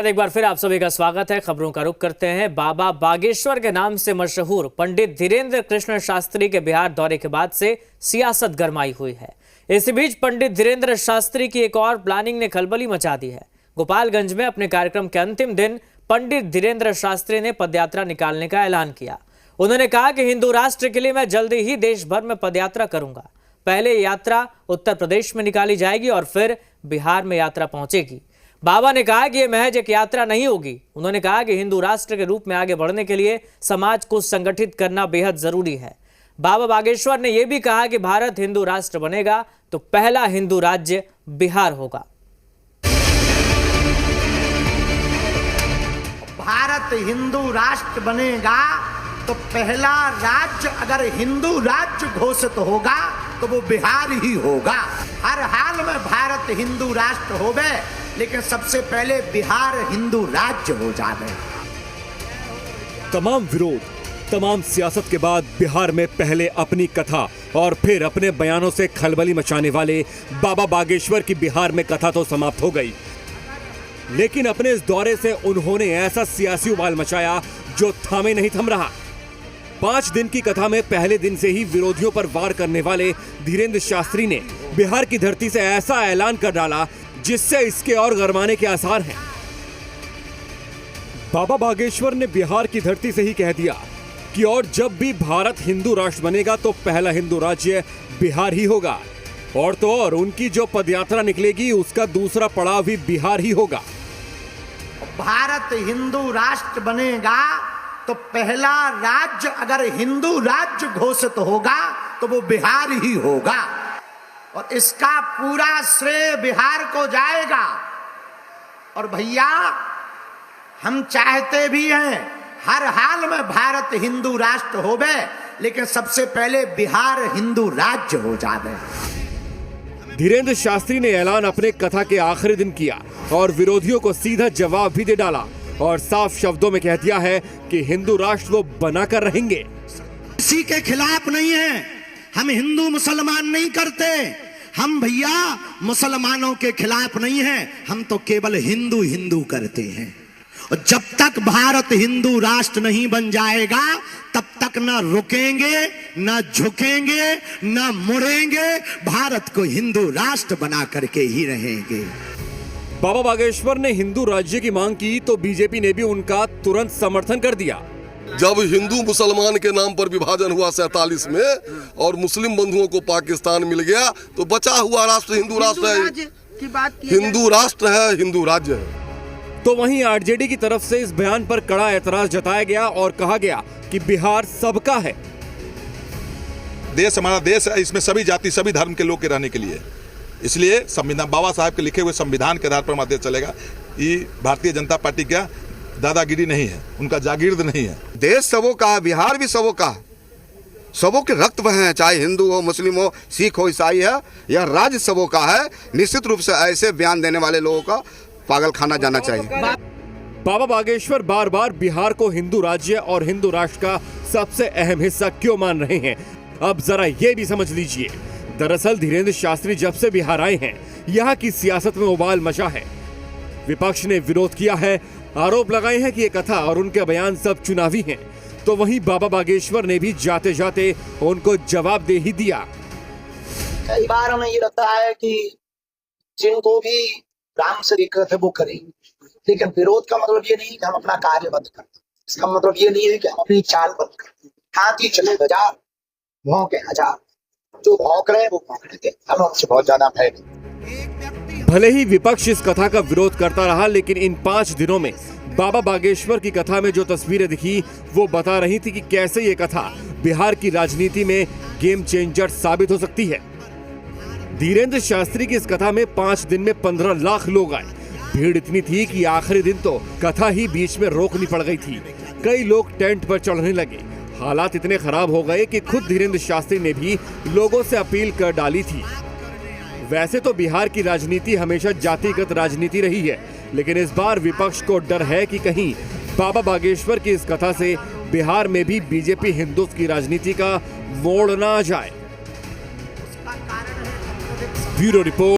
एक बार फिर आप सभी का स्वागत है। खबरों का रुख करते हैं। बाबा बागेश्वर के नाम से मशहूर पंडित धीरेन्द्र कृष्ण शास्त्री के बिहार दौरे के बाद से सियासत गरमाई हुई है। इसी बीच पंडित धीरेन्द्र शास्त्री की एक और प्लानिंग ने खलबली मचा दी है। गोपालगंज में अपने कार्यक्रम के अंतिम दिन पंडित धीरेन्द्र शास्त्री ने पदयात्रा निकालने का ऐलान किया। उन्होंने कहा कि हिंदू राष्ट्र के लिए मैं जल्दी ही देश भर में पदयात्रा करूंगा। पहले यात्रा उत्तर प्रदेश में निकाली जाएगी और फिर बिहार में यात्रा पहुंचेगी। बाबा ने कहा कि यह महज एक यात्रा नहीं होगी। उन्होंने कहा कि हिंदू राष्ट्र के रूप में आगे बढ़ने के लिए समाज को संगठित करना बेहद जरूरी है। बाबा बागेश्वर ने यह भी कहा कि भारत हिंदू राष्ट्र बनेगा तो पहला हिंदू राज्य बिहार होगा। भारत हिंदू राष्ट्र बनेगा तो पहला राज्य अगर हिंदू राज्य घोषित होगा तो वो बिहार ही होगा। हर हाल में भारत हिंदू राष्ट्र होवे, लेकिन सबसे पहले बिहार हिंदू राज्य हो जावे। तमाम विरोध, तमाम सियासत के बाद बिहार में पहले अपनी कथा और फिर अपने बयानों से खलबली मचाने वाले बाबा बागेश्वर की बिहार में कथा तो समाप्त हो गई, लेकिन अपने इस दौरे से उन्होंने ऐसा सियासी उबाल मचाया जो थामे नहीं थम रहा। 5 दिन की कथा में पहले दिन से ही विरोधियों पर वार करने वाले धीरेन्द्र शास्त्री ने बिहार की धरती से ऐसा ऐलान कर डाला जिससे इसके और गरमाने के आसार हैं। बाबा बागेश्वर ने बिहार की धरती से ही कह दिया कि और जब भी भारत हिंदू राष्ट्र बनेगा तो पहला हिंदू राज्य बिहार ही होगा। और तो और उनकी जो पदयात्रा निकलेगी उसका दूसरा पड़ाव भी बिहार ही होगा। भारत हिंदू राष्ट्र बनेगा तो पहला राज्य अगर हिंदू राज्य घोषित होगा तो वो बिहार ही होगा और इसका पूरा श्रेय बिहार को जाएगा। और भैया, हम चाहते भी हैं हर हाल में भारत हिंदू राष्ट्र होवे, लेकिन सबसे पहले बिहार हिंदू राज्य हो जावे। धीरेन्द्र शास्त्री ने ऐलान अपने कथा के आखिरी दिन किया और विरोधियों को सीधा जवाब भी दे डाला और साफ शब्दों में कह दिया है कि हिंदू राष्ट्र वो बनाकर रहेंगे। किसी के खिलाफ नहीं है, हम हिंदू मुसलमान नहीं करते, हम भैया मुसलमानों के खिलाफ नहीं है, हम तो केवल हिंदू हिंदू करते हैं। और जब तक भारत हिंदू राष्ट्र नहीं बन जाएगा तब तक ना रुकेंगे, ना झुकेंगे, ना मुड़ेंगे, भारत को हिंदू राष्ट्र बना करके ही रहेंगे। बाबा बागेश्वर ने हिंदू राज्य की मांग की तो बीजेपी ने भी उनका तुरंत समर्थन कर दिया। जब हिंदू मुसलमान के नाम पर विभाजन हुआ 47 में और मुस्लिम बंधुओं को पाकिस्तान मिल गया तो बचा हुआ राष्ट्र हिंदू राष्ट्र है, हिंदू राष्ट्र है, हिंदू राज्य है। तो वहीं आरजेडी की तरफ से इस बयान पर कड़ा एतराज जताया गया और कहा गया कि बिहार सबका है। देश हमारा देश है, इसमें सभी जाति सभी धर्म के लोग के रहने के लिए, इसलिए संविधान बाबा साहब के लिखे हुए संविधान के आधार पर हमारा देश चलेगा। ये भारतीय जनता पार्टी का दादागिरी नहीं है, उनका जागीर नहीं है। देश सबों का है, बिहार भी सबों का, सबों के रक्त बहे हैं, चाहे हिंदू हो, मुस्लिम हो, सिख हो, ईसाई है, यह राज्य सबों का है। निश्चित रूप से ऐसे बयान देने वाले लोगों का पागल खाना जाना चाहिए। बाबा बागेश्वर बार बार बिहार को हिंदू राज्य और हिंदू राष्ट्र का सबसे अहम हिस्सा क्यों मान रहे हैं, अब जरा ये भी समझ लीजिए। दरअसल धीरेन्द्र शास्त्री जब से बिहार आए हैं यहाँ की सियासत में उबाल मचा है। विपक्ष ने विरोध किया है, आरोप लगाए हैं कि ये कथा और उनके बयान सब चुनावी हैं। तो वहीं बाबा बागेश्वर ने भी जाते जाते उनको जवाब दे ही दिया। कई बार हमें ये लगता है कि जिनको भी राम से दिक्कत है वो करेंगे, लेकिन विरोध का मतलब ये नहीं कि हम अपना कार्य बंद कर दें। इसका मतलब ये नहीं है कि हम अपनी चाल बंद कर दें। हाथी चले बाजार, भौंके हजार, जो भौंक रहे हैं वो भौंकने के, हम उनसे बहुत ज्यादा भय नहीं। भले ही विपक्ष इस कथा का विरोध करता रहा, लेकिन इन 5 दिनों में बाबा बागेश्वर की कथा में जो तस्वीरें दिखी वो बता रही थी कि कैसे ये कथा बिहार की राजनीति में गेम चेंजर साबित हो सकती है। धीरेन्द्र शास्त्री की इस कथा में 5 दिन में 15 लाख लोग आए। भीड़ इतनी थी कि आखिरी दिन तो कथा ही बीच में रोकनी पड़ गई थी। कई लोग टेंट पर चढ़ने लगे। हालात इतने खराब हो गए कि खुद धीरेन्द्र शास्त्री ने भी लोगों से अपील कर डाली थी। वैसे तो बिहार की राजनीति हमेशा जातिगत राजनीति रही है, लेकिन इस बार विपक्ष को डर है कि कहीं बाबा बागेश्वर की इस कथा से बिहार में भी बीजेपी हिंदुत्व की राजनीति का मोड़ ना आ जाए। Bureau report.